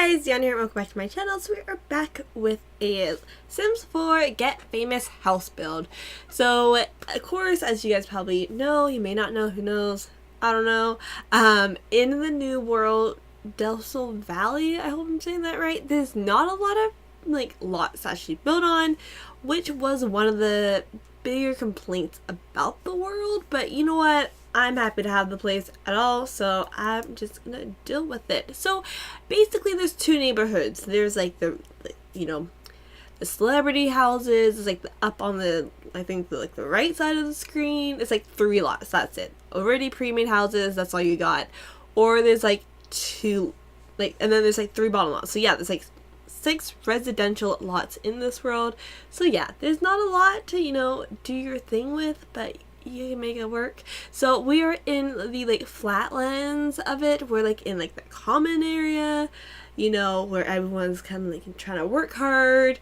guys, Diana here, welcome back to my channel. So we are back with a Sims 4 Get Famous house build. So, of course, as you guys probably know, you may not know, who knows, I don't know, in the new world, Del Valley, I hope I'm saying that right, there's not a lot of, lots to actually build on, which was one of the bigger complaints about the world, but you know what? I'm happy to have the place at all, so I'm just gonna deal with it. So basically there's two neighborhoods. There's the celebrity houses. It's like up on the, I think the right side of the screen. It's like 3 lots, that's it. Already pre-made houses, that's all you got. Or there's two, and then there's 3 bottom lots. So yeah, there's 6 residential lots in this world. So yeah, there's not a lot to, do your thing with, but you can make it work. So we are in the flatlands of it. We're in the common area, where everyone's kind of trying to work hard,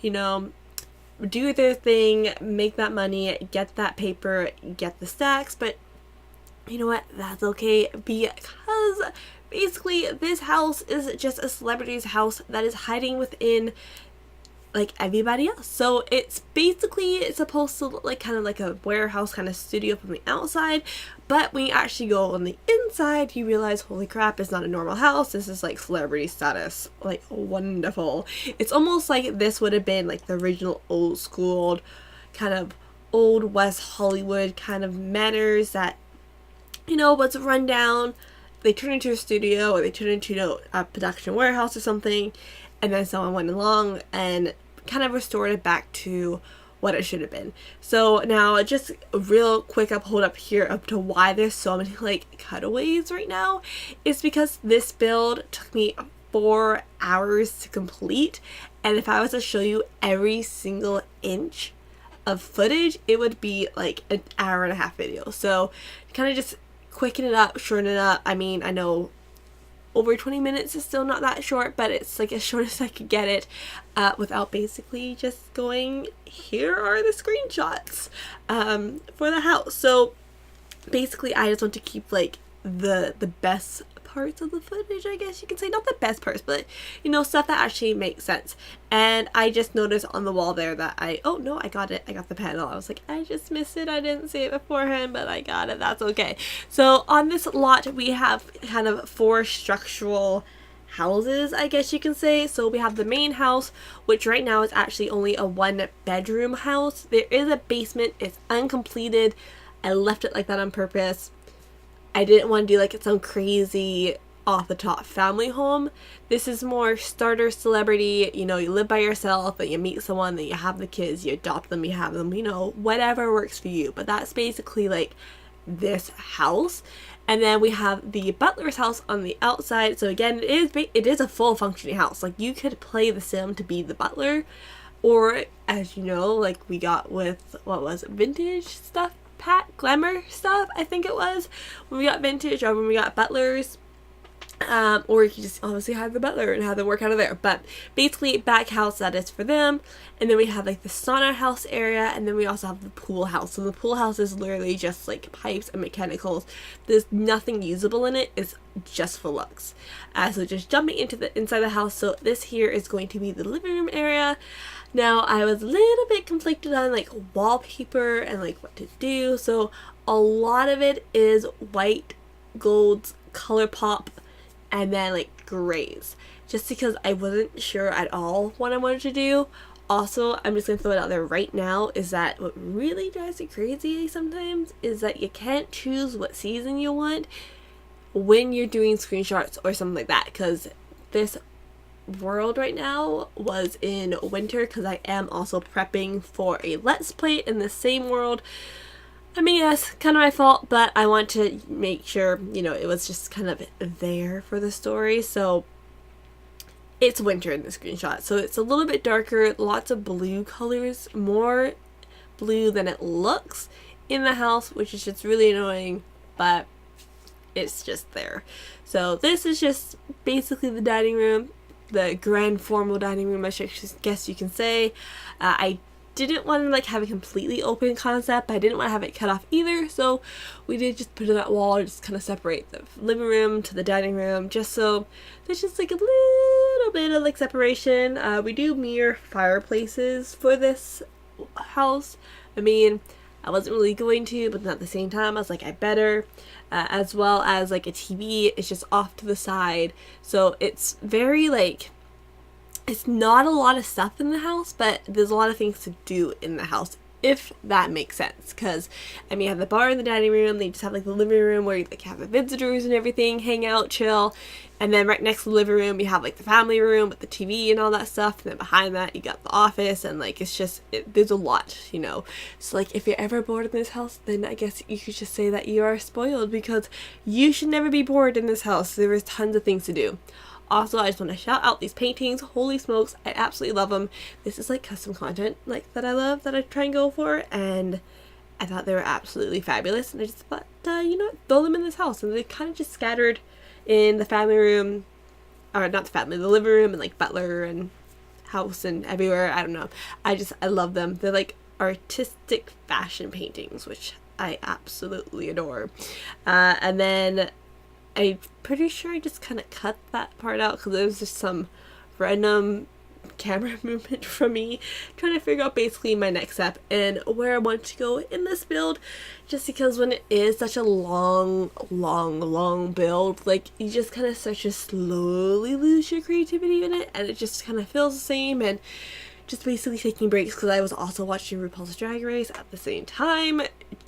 do their thing, make that money, get that paper, get the stacks. But you know what? That's okay, because basically this house is just a celebrity's house that is hiding within everybody else. So it's supposed to look kind of like a warehouse kind of studio from the outside, but when you actually go on the inside, you realize, holy crap, it's not a normal house. This is celebrity status. Wonderful. It's almost like this would have been the original old school kind of old West Hollywood kind of manners that, was run down. They turn into a studio, or they turn into a production warehouse or something, and then someone went along and kind of restored it back to what it should have been. So now just a real quick hold up here up to why there's so many cutaways right now is because this build took me 4 hours to complete, and if I was to show you every single inch of footage, it would be an hour-and-a-half video. So kind of just quicken it up, shorten it up. I mean, I know over 20 minutes is still not that short, but it's as short as I could get it without basically just going, here are the screenshots for the house. So basically I just want to keep the best parts of the footage, I guess you could say. Not the best parts, but stuff that actually makes sense. And I just noticed on the wall there that oh no, I got it, I got the panel. I was like, I just missed it, I didn't see it beforehand, but I got it, that's okay. So on this lot we have kind of 4 structural houses, I guess you can say. So we have the main house, which right now is actually only a 1-bedroom house. There is a basement, it's uncompleted. I left it like that on purpose. I didn't want to do some crazy off the top family home. This is more starter celebrity, you live by yourself, then you meet someone, then you have the kids, you adopt them, you have them, whatever works for you. But that's basically this house. And then we have the butler's house on the outside. So again, it is a full functioning house. You could play the sim to be the butler, or as you know, we got with, what was it, vintage stuff? Glamour stuff, I think it was, when we got vintage, or when we got butlers, or you can just honestly have the butler and have them work out of there. But basically back house, that is for them. And then we have the sauna house area, and then we also have the pool house. So the pool house is literally just pipes and mechanicals. There's nothing usable in it, it's just for looks. So just jumping into the inside the house, so this here is going to be the living room area. Now, I was a little bit conflicted on wallpaper and what to do. So a lot of it is white, golds, color pop, and then grays. Just because I wasn't sure at all what I wanted to do. Also, I'm just going to throw it out there right now, is that what really drives me crazy sometimes is that you can't choose what season you want when you're doing screenshots or something like that. Because this world right now was in winter, because I am also prepping for a let's play in the same world. I mean, yes, kind of my fault, but I want to make sure it was just kind of there for the story. So it's winter in the screenshot, so it's a little bit darker, lots of blue colors, more blue than it looks in the house, which is just really annoying, but it's just there. So this is just basically the dining room, the grand formal dining room, I guess you can say. I didn't want to have a completely open concept, but I didn't want to have it cut off either, so we did just put in that wall and just kind of separate the living room to the dining room, just so there's just a little little bit of like separation. We do mirror fireplaces for this house. I mean, I wasn't really going to, but then at the same time, I was like, I better. As well as like a TV, it's just off to the side. So it's very like, it's not a lot of stuff in the house, but there's a lot of things to do in the house, if that makes sense. Because I mean, you have the bar in the dining room, they just have like the living room where you like have the visitors and everything, hang out, chill. And then right next to the living room, you have like the family room with the TV and all that stuff. And then behind that, you got the office, and like it's just, there's a lot, you know. So like if you're ever bored in this house, then I guess you could just say that you are spoiled, because you should never be bored in this house. There is tons of things to do. Also, I just want to shout out these paintings. Holy smokes, I absolutely love them. This is like custom content like that I love, that I try and go for, and I thought they were absolutely fabulous. And I just thought, you know what, throw them in this house. And they kind of just scattered in the family room, or not the family, the living room, and like butler and house and everywhere. I don't know. I love them. They're like artistic fashion paintings, which I absolutely adore. And then I'm pretty sure I just kind of cut that part out because there was just some random camera movement from me trying to figure out basically my next step and where I want to go in this build, just because when it is such a long build, like you just kind of start to slowly lose your creativity in it, and it just kind of feels the same. And just basically taking breaks, because I was also watching RuPaul's Drag Race at the same time.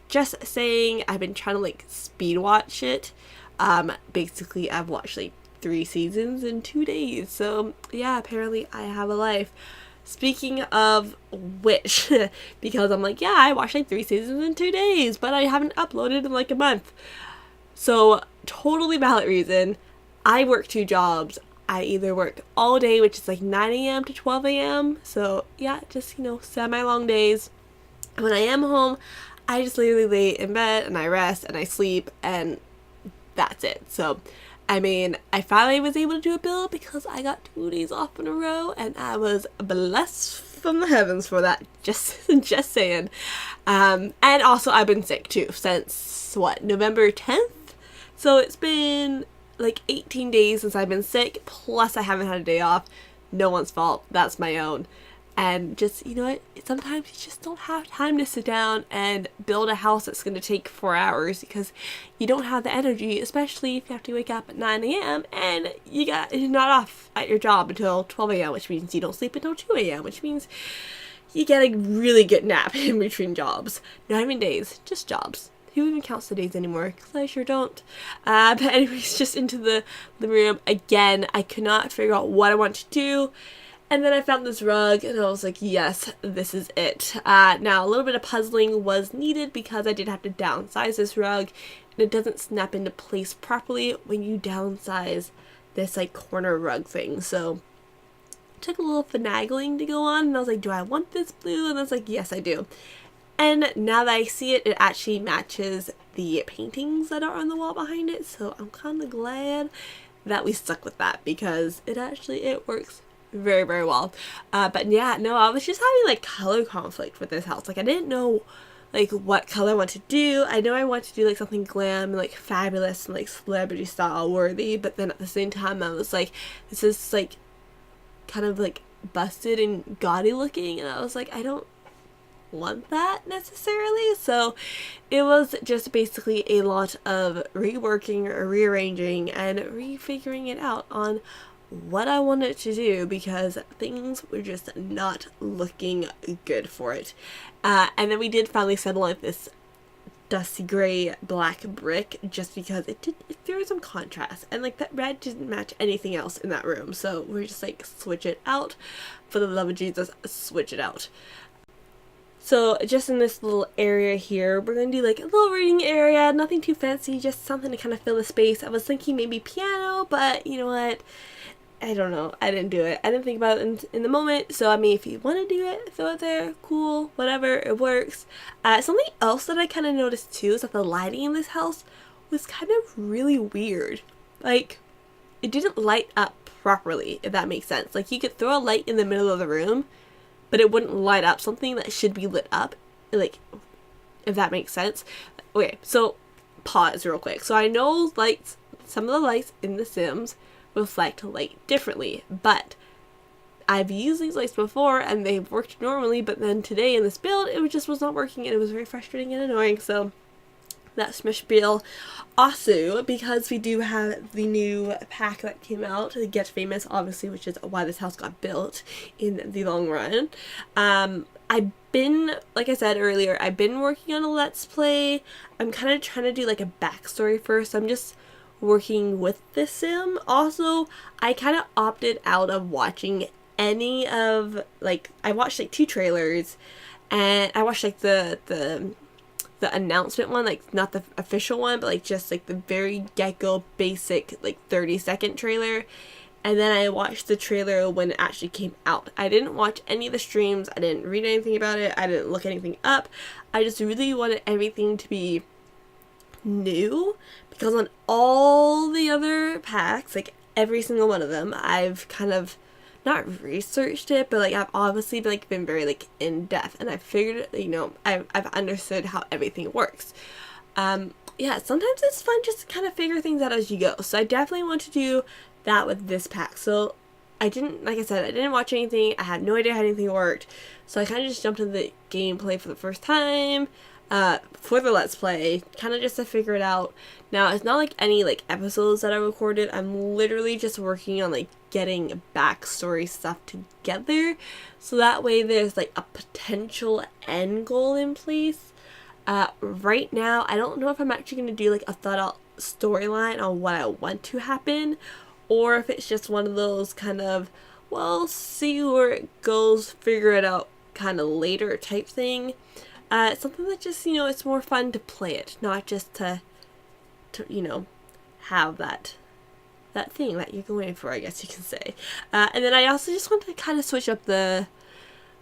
Just saying, I've been trying to like speed watch it. Basically I've watched like 3 seasons in 2 days. So yeah, apparently I have a life. Speaking of which, because I'm like, yeah, I watched like 3 seasons in 2 days, but I haven't uploaded in like a month. So totally valid reason. I work 2 jobs. I either work all day, which is like 9 a.m. to 12 a.m. So yeah, just, you know, semi-long days. And when I am home, I just literally lay in bed and I rest and I sleep, and that's it. So I mean, I finally was able to do a build because I got 2 days off in a row, and I was blessed from the heavens for that. Just saying. And also I've been sick too since what, November 10th? So it's been like 18 days since I've been sick, plus I haven't had a day off. No one's fault. That's my own. And just, you know what, sometimes you just don't have time to sit down and build a house that's going to take 4 hours, because you don't have the energy, especially if you have to wake up at 9 a.m. and you're not off at your job until 12 a.m., which means you don't sleep until 2 a.m., which means you get a really good nap in between jobs. Not even days, just jobs. Who even counts the days anymore? Because I sure don't. But anyways, just into the living room. Again, I could not figure out what I want to do. And then I found this rug, and I was like, yes, this is it. Now, a little bit of puzzling was needed because I did have to downsize this rug, and it doesn't snap into place properly when you downsize this, like, corner rug thing. So, it took a little finagling to go on, and I was like, do I want this blue? And I was like, yes, I do. And now that I see it, it actually matches the paintings that are on the wall behind it, so I'm kind of glad that we stuck with that, because it works very, very well. But yeah, no, I was just having like color conflict with this house. Like, I didn't know like what color I want to do. I know I want to do like something glam and like fabulous and like celebrity style worthy, but then at the same time I was like, this is like kind of like busted and gaudy looking, and I was like, I don't want that necessarily. So it was just basically a lot of reworking or rearranging and refiguring it out on what I wanted to do, because things were just not looking good for it. And then we did finally settle on this dusty gray black brick, just because it threw some contrast, and like that red didn't match anything else in that room. So we're just like, switch it out. For the love of Jesus, switch it out. So just in this little area here, we're going to do like a little reading area, nothing too fancy, just something to kind of fill the space. I was thinking maybe piano, but you know what? I don't know. I didn't do it. I didn't think about it in the moment. So, I mean, if you want to do it, throw it there. Cool. Whatever. It works. Something else that I kind of noticed too is that the lighting in this house was kind of really weird. Like, it didn't light up properly, if that makes sense. Like, you could throw a light in the middle of the room, but it wouldn't light up something that should be lit up. Like, if that makes sense. Okay, so pause real quick. So, I know lights, some of the lights in The Sims reflect light differently. But I've used these lights before and they've worked normally, but then today in this build it just was not working and it was very frustrating and annoying. So that's my spiel. Also, because we do have the new pack that came out, the Get Famous, obviously, which is why this house got built in the long run. I've been, like I said earlier, I've been working on a Let's Play. I'm kind of trying to do like a backstory first. I'm just working with the sim. Also, I kind of opted out of watching any of, like, I watched like 2 trailers, and I watched like the announcement one, like not the official one, but like just like the very get-go basic like 30-second trailer, and then I watched the trailer when it actually came out. I didn't watch any of the streams, I didn't read anything about it, I didn't look anything up. I just really wanted everything to be new, because on all the other packs, like every single one of them, I've kind of not researched it, but like I've obviously been very like in depth, and I figured, you know, I've understood how everything works. Yeah, sometimes it's fun just to kind of figure things out as you go. So I definitely want to do that with this pack. So I didn't, like I said, I didn't watch anything. I had no idea how anything worked. So I kind of just jumped into the gameplay for the first time, for the Let's Play, kind of just to figure it out. Now, it's not like any like episodes that I recorded. I'm literally just working on like getting backstory stuff together, so that way there's like a potential end goal in place. Right now, I don't know if I'm actually going to do like a thought out storyline on what I want to happen, or if it's just one of those kind of, well, see where it goes, figure it out kind of later type thing. It's something that just, you know, it's more fun to play it, not just to you know, have that thing that you're going for, I guess you can say. And then I also just want to kind of switch up the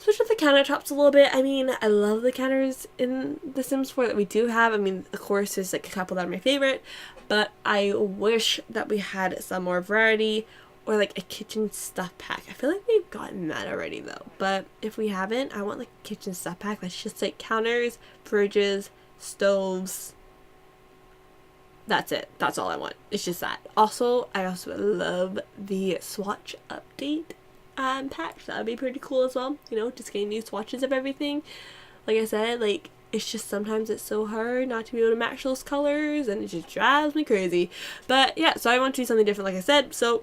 countertops a little bit. I mean, I love the counters in The Sims 4 that we do have. I mean, of course, there's like a couple that are my favorite, but I wish that we had some more variety, or like a kitchen stuff pack. I feel like we've gotten that already though, but if we haven't, I want like a kitchen stuff pack that's just like counters, fridges, stoves. That's it. That's all I want. It's just that. Also, I also love the swatch update pack. That would be pretty cool as well. You know, just getting new swatches of everything. Like I said, like, it's just sometimes it's so hard not to be able to match those colors, and it just drives me crazy. But yeah, so I want to do something different, like I said. So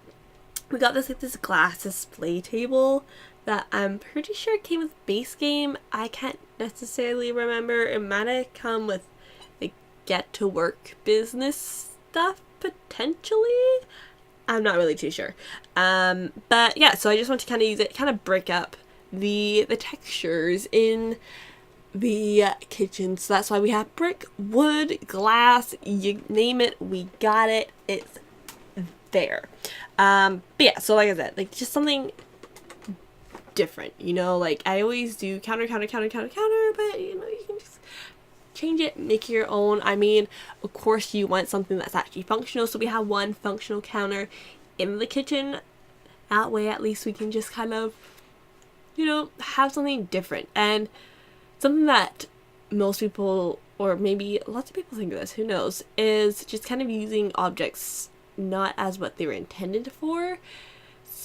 we got this like this glass display table that I'm pretty sure came with base game. I can't necessarily remember. It might have come with get to work business stuff potentially. I'm not really too sure. But yeah, so I just want to kind of use it, kind of break up the textures in the kitchen. So that's why we have brick, wood, glass, you name it, we got it. It's there. But yeah, so like I said, like just something different, you know, like I always do counter, but you know, you can just change it, make it your own. I mean, of course you want something that's actually functional, so we have one functional counter in the kitchen. That way at least we can just kind of, you know, have something different, and something that most people, or maybe lots of people think of this, who knows, is just kind of using objects not as what they were intended for.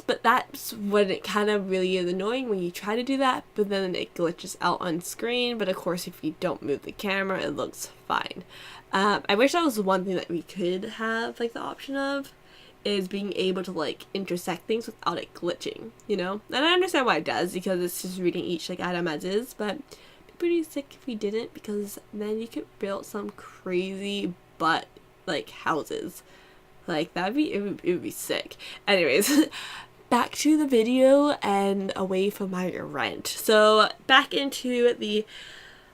But that's when it kind of really is annoying, when you try to do that, but then it glitches out on screen. But of course, if you don't move the camera, it looks fine. I wish that was one thing that we could have like the option of, is being able to like intersect things without it glitching, you know? And I understand why it does, because it's just reading each like item as is, but it'd be pretty sick if we didn't, because then you could build some crazy butt like houses. Like that'd be, it would be sick. Anyways, back to the video and away from my rent. So back into the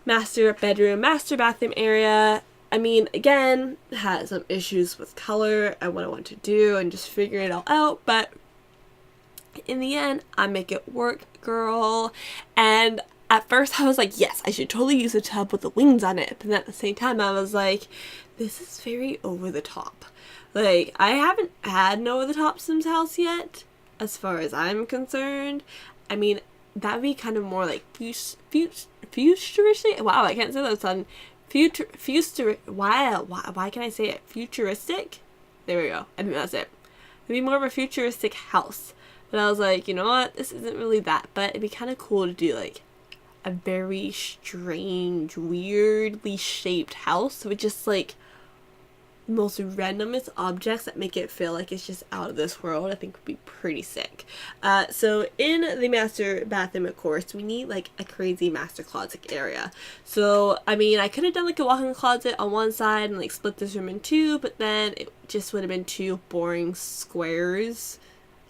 master bedroom, master bathroom area. I mean, again, had some issues with color and what I want to do and just figuring it all out, but in the end, I make it work, girl. And at first I was like, yes, I should totally use a tub with the wings on it. But then at the same time, I was like, this is very over the top. Like, I haven't had an over the top Sims house yet, as far as I'm concerned. I mean, that'd be kind of more like futuristic. Wow, I can't say that sudden. Why can I say it? Futuristic? There we go. I think that's it. it'd be more of a futuristic house. But I was like, you know what, this isn't really that, but it'd be kind of cool to do like a very strange, weirdly shaped house with just like most randomest objects that make it feel like it's just out of this world. I think would be pretty sick. So in the master bathroom, of course, we need like a crazy master closet area. So I mean, I could have done like a walk-in closet on one side and like split this room in two, but then it just would have been two boring squares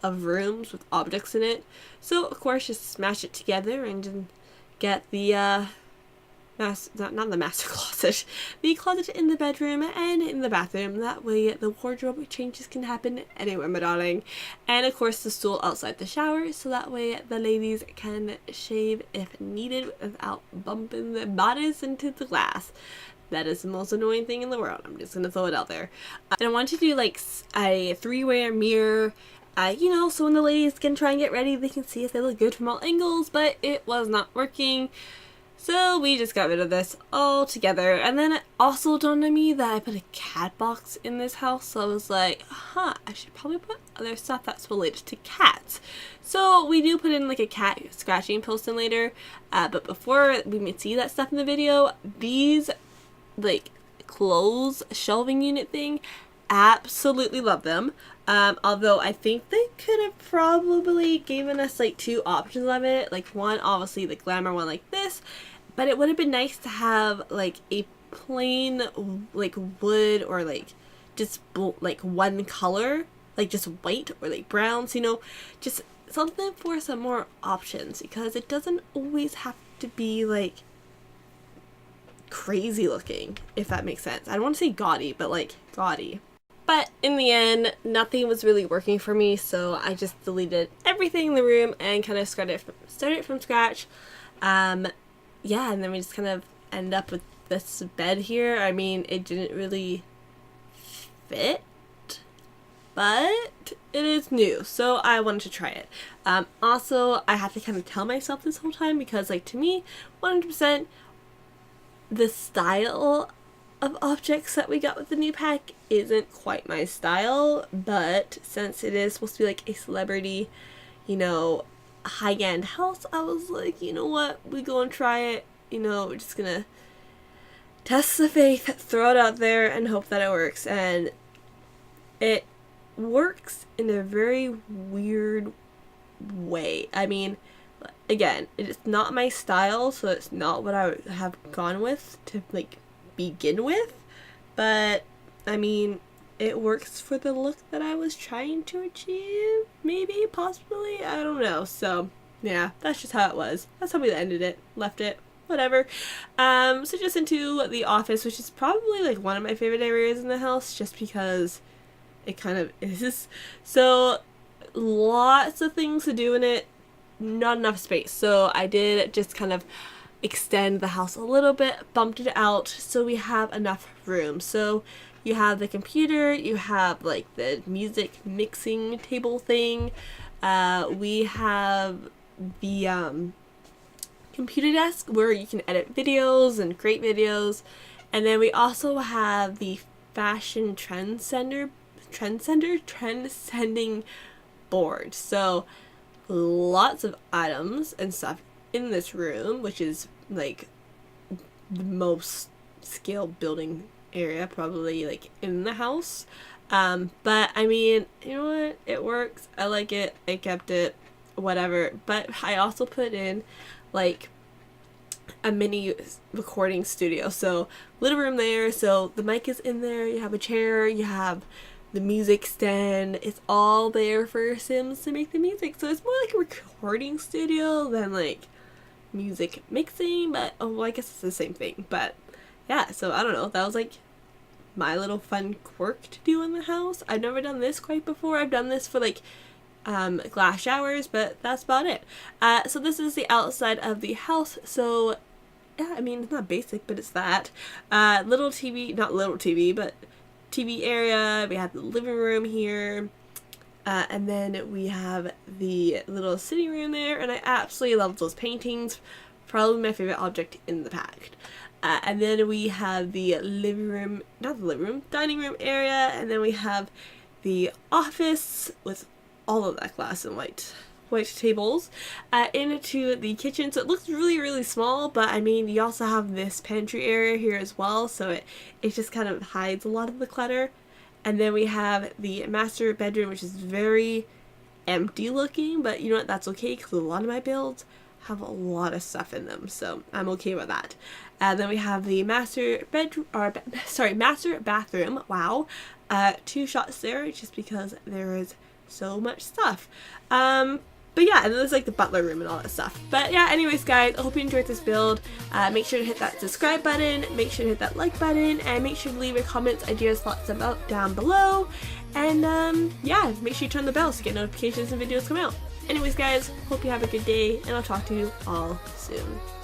of rooms with objects in it. So of course, just smash it together and then get the not the master closet, the closet in the bedroom and in the bathroom. That way the wardrobe changes can happen anywhere, my darling. And of course the stool outside the shower, so that way the ladies can shave if needed without bumping their bodies into the glass. That is the most annoying thing in the world. I'm just gonna throw it out there. And I want to do like a three-way mirror, you know, so when the ladies can try and get ready, they can see if they look good from all angles, but it was not working. So we just got rid of this altogether. And then it also dawned on me that I put a cat box in this house. So I was like, I should probably put other stuff that's related to cats. So we do put in like a cat scratching post in later. But before we see that stuff in the video, these like clothes shelving unit thing, absolutely love them. Although I think they could have probably given us like two options of it. Like one, obviously the glamour one like this, but it would have been nice to have like a plain like wood or like just like one color, like just white or like browns, you know, just something for some more options, because it doesn't always have to be like crazy looking, if that makes sense. I don't want to say gaudy, but like gaudy. But in the end, nothing was really working for me, so I just deleted everything in the room and kind of started from scratch. Yeah, and then we just kind of end up with this bed here. I mean, it didn't really fit, but it is new, so I wanted to try it. Also, I have to kind of tell myself this whole time, because like to me, 100%, the style of objects that we got with the new pack isn't quite my style, but since it is supposed to be like a celebrity, you know, high-end house, I was like, you know what, we go and try it, you know, we're just gonna test the faith, throw it out there and hope that it works. And it works in a very weird way. I mean, again, it's not my style, so it's not what I would have gone with to like begin with, but I mean, it works for the look that I was trying to achieve, maybe, possibly, I don't know. So yeah, that's just how it was. That's how we ended it, left it, whatever. So just into the office, which is probably like one of my favorite areas in the house, just because it kind of is. So lots of things to do in it, not enough space, so I did just kind of extend the house a little bit, bumped it out so we have enough room. So you have the computer, you have like the music mixing table thing, we have the computer desk where you can edit videos and create videos, and then we also have the fashion trendsending board. So lots of items and stuff in this room, which is like the most scale building area probably like in the house. But I mean, you know what, it works, I like it, I kept it, whatever. But I also put in like a mini recording studio, so little room there, so the mic is in there, you have a chair, you have the music stand, it's all there for Sims to make the music. So it's more like a recording studio than like music mixing, but oh well, I guess it's the same thing. But yeah, so I don't know, that was like my little fun quirk to do in the house. I've never done this quite before. I've done this for like glass showers, but that's about it. So this is the outside of the house. So yeah, I mean, it's not basic, but it's that little TV, not little TV, but TV area. We have the living room here, and then we have the little sitting room there, and I absolutely love those paintings. Probably my favorite object in the pack. And then we have the living room, not the living room, dining room area, and then we have the office with all of that glass and white tables, into the kitchen. So it looks really small, but I mean, you also have this pantry area here as well, so it just kind of hides a lot of the clutter. And then we have the master bedroom, which is very empty looking, but you know what, that's okay because a lot of my builds have a lot of stuff in them, so I'm okay with that. And then we have the master bathroom. Wow, 2 shots there just because there is so much stuff. But yeah, and then there's like the butler room and all that stuff. But yeah, anyways guys, I hope you enjoyed this build. Make sure to hit that subscribe button, make sure to hit that like button, and make sure to leave your comments, ideas, thoughts about down below. And yeah, make sure you turn the bell to get notifications when videos come out. Anyways guys, hope you have a good day, and I'll talk to you all soon.